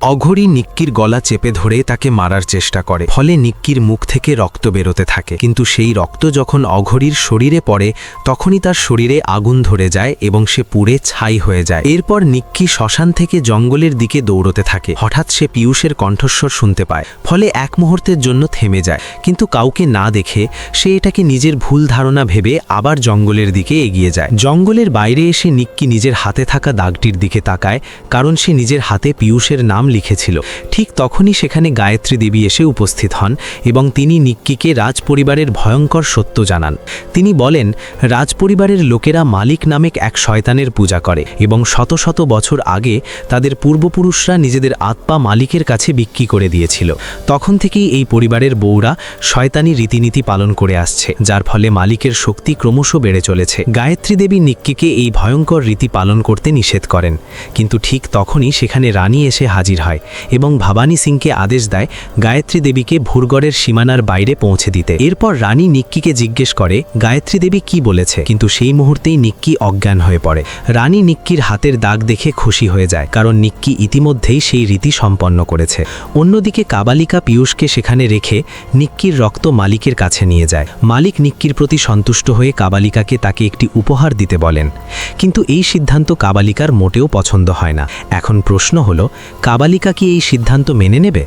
অঘরী নিক্কির গলা চেপে ধরে তাকে মারার চেষ্টা করে, ফলে নিক্কির মুখ থেকে রক্ত বেরোতে থাকে। কিন্তু সেই রক্ত যখন অঘরীর শরীরে পড়ে তখনই তার শরীরে আগুন ধরে যায় এবং সে পুড়ে ছাই হয়ে যায়। এরপর নিক্কি শ্মশান থেকে জঙ্গলের দিকে দৌড়তে থাকে। হঠাৎ সে পীয়ূষের কণ্ঠস্বর শুনতে পায়, ফলে এক মুহূর্তের জন্য থেমে যায়। কিন্তু কাউকে না দেখে সে এটাকে নিজের ভুল ধারণা ভেবে আবার জঙ্গলের দিকে এগিয়ে যায়। জঙ্গলের বাইরে এসে নিক্কি নিজের হাতে থাকা দাগটির দিকে তাকায়, কারণ সে নিজের হাতে পীয়ূষের নাম লিখেছিল। ঠিক তখনই সেখানে গায়ত্রী দেবী এসে উপস্থিত হন এবং তিনি নিক্কিকে রাজপরিবারের ভয়ঙ্কর সত্য জানান। তিনি বলেন, রাজপরিবারের লোকেরা মালিক নামেক এক শয়তানের পূজা করে এবং শত শত বছর আগে তাদের পূর্বপুরুষরা নিজেদের আত্মা মালিকের কাছে বিক্রি করে দিয়েছিল। তখন থেকেই এই পরিবারের বউরা শয়তানি রীতিনীতি পালন করে আসছে, যার ফলে মালিকের শক্তি ক্রমশ বেড়ে চলেছে। গায়ত্রী দেবী নিক্কিকে এই ভয়ঙ্কর রীতি পালন করতে নিষেধ করেন, কিন্তু ঠিক তখনই সেখানে রানী এসে হাজির হয় এবং ভবানী সিংকে আদেশ দেয় গায়ত্রী দেবীকে ভুরগড়ের সীমানার বাইরে পৌঁছে দিতে। এরপর রানী নিক্কিকে জিজ্ঞেস করে গায়ত্রী দেবী কি বলেছে, কিন্তু সেই মুহূর্তেই নিক্কি অজ্ঞান হয়ে পড়ে। রানী নিক্কির হাতের দাগ দেখে খুশি হয়ে যায়, কারণ নিক্কি ইতিমধ্যেই সেই রীতি সম্পন্ন করেছে। অন্যদিকে কাবালিকা পীয়ূষকে সেখানে রেখে নিক্কির রক্ত মালিকের কাছে নিয়ে যায়। মালিক নিক্কির প্রতি সন্তুষ্ট হয়ে কাবালিকাকে তাকে একটি উপহার দিতে বলেন, কিন্তু এই সিদ্ধান্ত কাবালিকার মোটেও পছন্দ হয় না। এখন প্রশ্ন হলো, কাবালিকা কি এই সিদ্ধান্ত মেনে নেবে?